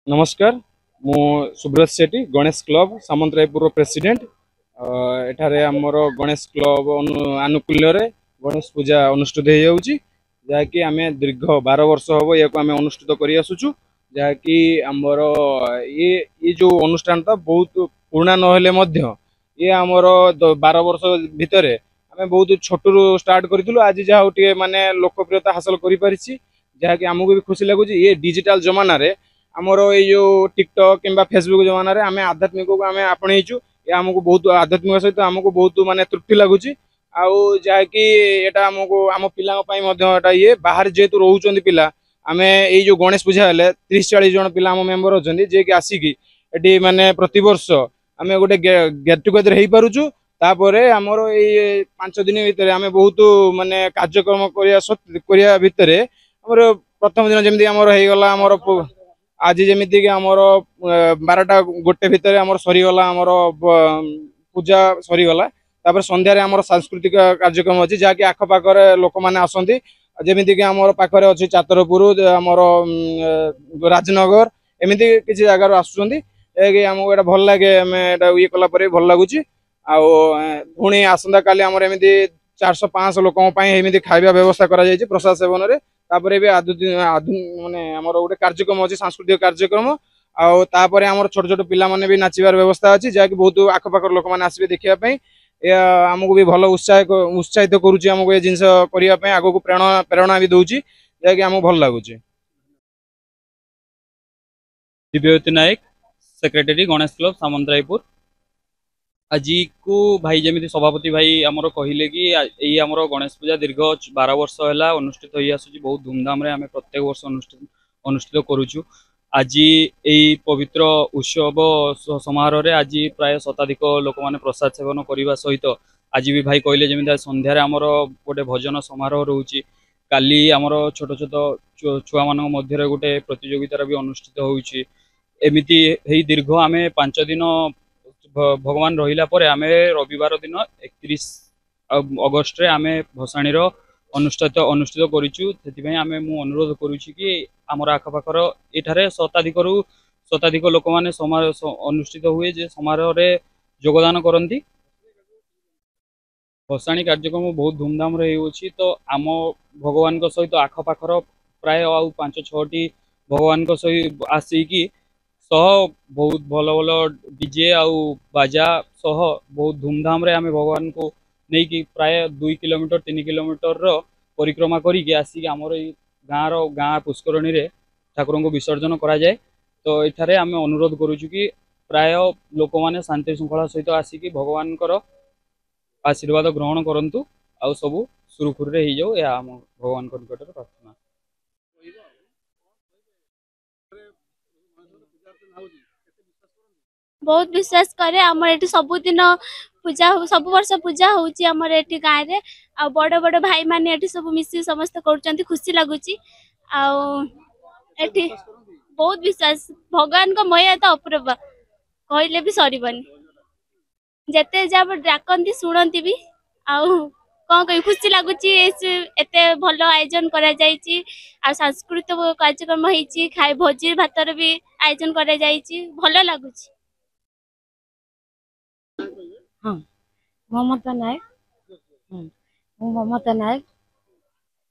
नमस्कार मु सुब्रत सेठी Ganesh club सामंतरायपुर president एठारे आमर गणेश क्लब आनुकूल्य गणेश पूजा अनुष्ठित हो जाऊँगी जहाँकि आम दीर्घ 12 वर्ष हम या अनुष्ठित कर आसुचु जहाँकि आमर ये जो अनुष्ठान था बहुत पुराना नहेले ये आमर 12 वर्ष भितर आम बहुत छोटू स्टार्ट करूँ आज जहाँ माने लोकप्रियता हासिल कर जहाँकि आमको भी खुशी लगुच ये डिजिटल जमाना रे आमर ये टिकटक कि फेसबुक जमाना रे आम आध्यात्मिक को आम आपणईचु ये आमको बहुत आध्यात्मिक सहित आमको बहुत माने तृप्ति लगुच आकि एटा आमको आम पिला ये बाहर जेहेतु रोच पिला आम ये जो गणेश पूजा हेले 30-40 जन पिला आम मेम्बर अच्छा जे कि आसिकी एटी माने प्रति वर्ष आम गोटे गेट टुगेदर हो पारुचु तापर आमर ये 5 दिन भितर आम बहुत माने कार्यक्रम करिया भितर आमर प्रथम दिन जमी आमर हो गला आमर आज जमीती कि आमर 12टा गोटे भितर आमर सरीगला आमर पूजा सरीगला तापर संध्यारे आमर सांस्कृतिक कार्यक्रम अच्छी जहाँकि आखपाखर लोक मैंने आसती जमीती कि आमर पाखरे अच्छी चातरपुर आमर राजनगर एमती किसी जगार आसुँच आमको एटा भल लगे आम ये कलापर भल लगुच पुणी आसंता काली आमर एमती 400-500 लोकों खाଇବା व्यवस्था करा जायछि प्रसाद सेवन रे तापर भी माने आमर गोटे कार्यक्रम अच्छी सांस्कृतिक कार्यक्रम आपर आमर छोट छोट पिला माने भी नाचिबार व्यवस्था अच्छी जहाँकि बहुत आखपाखर लोक मैंने आसबे देखिया आमको भी भल उत्साहित करुच्ची आमको ये जिनस करने आग को प्रेरणा भी दौची जहाँकि आमको भल लगुच। दिव्यवती नायक सेक्रेटरी गणेश क्लब सामंतरायपुर आज को भाई जमी सभापति भाई आमर कहले कि यही आमर गणेश पूजा दीर्घ 12 वर्ष है अनुष्ठित हो आसूँ बहुत धूमधाम रे आम प्रत्येक वर्ष अनुष्ठित करुचु आज यही पवित्र उत्सव समारोह आज प्राय शताधिक लोक मैंने प्रसाद सेवन करने सहित आज भी भाई कहले जमी संध्यारे आमर गोटे भजन समारोह रोचे काली आमर छोट छोट छुआ मान मध्य गोटे प्रतियोगितार भी अनुष्ठित होमती दीर्घ आम 5 दिन भगवान रहिला परे आमे रविवार दिन 31 अगस्ट रे आमे भसाणीर अनुष्ठित करिचु सेति आमे मु अनुरोध करूछि कि आमर आखपाखर एठारे शताधिक लोक माने अनुष्ठित हुए जे समारोह रे योगदान करंती भसाणी कार्यक्रम बहुत धूमधाम रे होछि तो आम भगवान को सहित आखपाखर प्राय 5-6टी भगवान को सहित आसिकी सह बहुत भल भल डीजे आउ बाजा सह बहुत धूमधाम रे आमे भगवान को नहीं कि प्राय 2 किलोमीटर 3 किलोमीटर रो परिक्रमा करी आसिक आमर गाँ पुष्करणी रे ठाकुर को विसर्जन करा जाए तो एठारे आमे अनुरोध करूछु कि प्राय लोक माने शांति श्रृंखला सहित आसिक भगवान आशीर्वाद ग्रहण करंतु आउ सब सुरखुर रे ही जाओ या आम भगवान को निकट प्रार्थना। बहुत विश्वास करे आमर एटी सबुदिन पूजा सब वर्ष पूजा होउची आमर एटी गाय रे आ बड़ बड़ भाई माने एटी सब मिसी समस्त करूचंती खुशी लागुची आ एटी बहुत विश्वास भगवान को मया तो अपूर्व कहले भी सरीबनी जते जब डाकंती सुनंती भी आउ कौन कही खुशी लगुच एत भल आयोजन करा जायछि आ सांस्कृतिक कार्यक्रम होइछि खाई भोजी भातर भी आयोजन करा जायछि भल लगुच। हाँ ममता नायक ममता नायक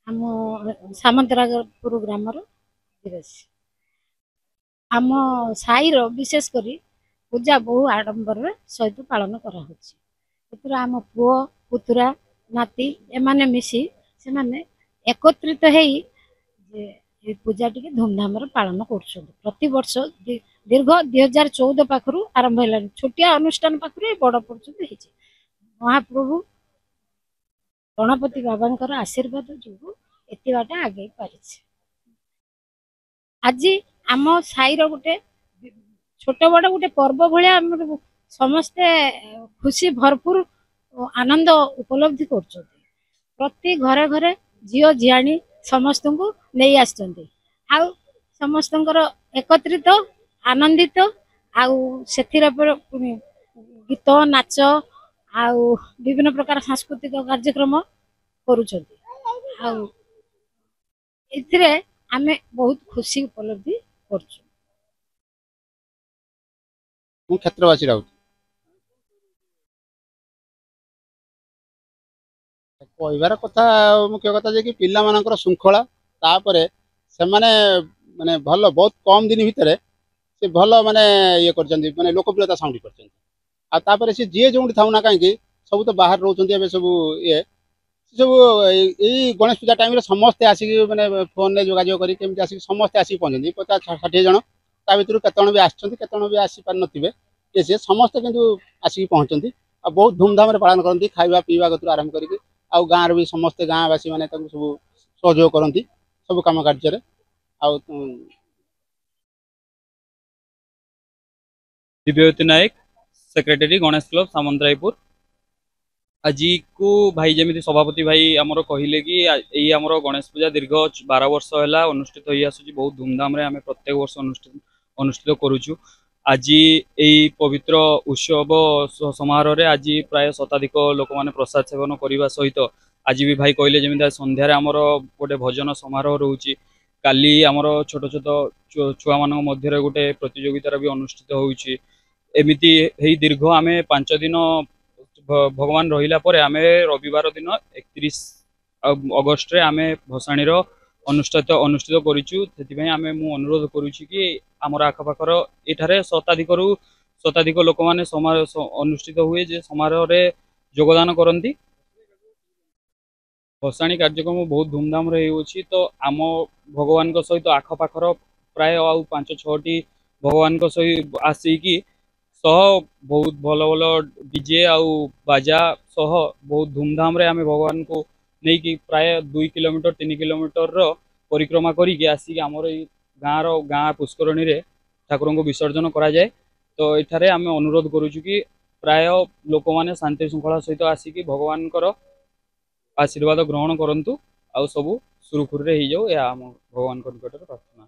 आम सामंतरायपुर ग्रामर दिवसी आम साईर विशेष करी पूजा बहु आडंबर सहित पालन करा आम पुओ पुतुरा नाती एमाने मिसी से माने एकत्रित होई पूजा टी धूमधाम पालन कर प्रति वर्ष दीर्घ 2014 पाखु आरंभ है छोटिया अनुष्ठान पाखु बड़ पर्यटन महाप्रभु गणपति बाबा आशीर्वाद जो एत बाटे आगे पारि आज आम साईर गोटे छोट बड़ गोटे पर्व भाया समस्ते खुशी भरपूर आनंद उपलब्धि कर प्रति घरे घरे झील झियाणी समस्त को नहीं आसचंती आउ समस्त एकत्रित आनंदित आउ गीत नाच आउ विभिन्न प्रकार सांस्कृतिक कार्यक्रम करुछंती आउ एथिरे आमे बहुत खुशी उपलब्धि करछु। ମୁଁ କ୍ଷେତ୍ରବାସୀ ରହୁଛି। କହିବାର କଥା ମୁଖ୍ୟ କଥା ଯେ କି ପିଲାମାନଙ୍କର ଶୃଙ୍ଖଳା, ତାପରେ ସେମାନେ ମାନେ ଭଲ ବହୁତ କମ୍ ଦିନ ଭିତରେ ସେ ଭଲ ମାନେ ଇଏ କରିଛନ୍ତି, ମାନେ ଲୋକପ୍ରିୟତା ସାଉଣ୍ଡ କରିଛନ୍ତି। ଆଉ ତାପରେ ସେ ଯିଏ ଯେଉଁଠି ଥାଉ ନା କାହିଁକି ସବୁ ତ ବାହାରେ ରହୁଛନ୍ତି ଏବେ ସବୁ ଇଏ ସବୁ ଏଇ ଗଣେଶ ପୂଜା ଟାଇମରେ ସମସ୍ତେ ଆସିକି ମାନେ ଫୋନରେ ଯୋଗାଯୋଗ କରି କେମିତି ଆସିକି ସମସ୍ତେ ଆସିକି ପହଞ୍ଚନ୍ତି 50-60 ଜଣ। ତା ଭିତରୁ କେତେ ଜଣ ବି ଆସିଛନ୍ତି, କେତେ ଜଣ ବି ଆସିପାରିନଥିବେ, ସିଏ ସମସ୍ତେ କିନ୍ତୁ ଆସିକି ପହଞ୍ଚନ୍ତି ଆଉ ବହୁତ ଧୁମଧାମରେ ପାଳନ କରନ୍ତି। ଖାଇବା ପିଇବା କତରୁ ଆରମ୍ଭ କରିକି ଆଉ ଗାଁର ବି ସମସ୍ତେ ଗାଁବାସୀ ମାନେ ତାଙ୍କୁ ସବୁ ସହଯୋଗ କରନ୍ତି ସବୁ କାମ କାର୍ଯ୍ୟରେ। ଆଉ दिव्यज्योति नायक सेक्रेटरी गणेश क्लब सामंतरायपुर। आज को भाई जमी सभापति भाई आमर कहले कि यही आम गणेश पूजा दीर्घ 12 वर्ष है अनुष्ठित हो आसूँ। बहुत धूमधाम आम प्रत्येक वर्ष अनुष्ठित करुचु। आज यही पवित्र उत्सव समारोह आज प्राय शताधिक लोक मैंने प्रसाद सेवन करने सहित आज भी भाई कहले जमी संध्यार आमर गोटे भजन समारोह रोचे। काली आमर छोट छोट छुआ मान मध्य गोटे प्रतियोगितार भी अनुष्ठित होउछि। एमिति हेई दीर्घ आमे 5 दिन भगवान रहिला परे आमे रविवार दिन 31 अगस्त रे आमे भसाणी रो अनुष्ठित करिछु। सेति आमे मु अनुरोध करूछि कि आमर आखपाखर एठारे शताधिक लोक माने अनुष्ठित हुए जे समारोह रे योगदान करंती। भसाणी कार्यक्रम बहुत धूमधाम रे होछि। तो आम भगवान को सहित आखपाखर प्राय 5-6टी भगवान को सहित आसिकी सह बहुत भल भल डीजे आउ बाजा सह बहुत धूमधाम रे आमे भगवान को नहीं कि प्राय 2 किलोमीटर 3 किलोमीटर रो परिक्रमा करिके आसिक आमर गाँ पुष्करणी रे ठाकुर को विसर्जन करा जाए। तो एठारे आमे अनुरोध करूछु कि प्राय लोक माने शांति श्रृंखला सहित आसिक भगवान आशीर्वाद ग्रहण करंतु आउ सबू सुरुखुरु रे हो जाऊ। या आम भगवान निकट प्रार्थना।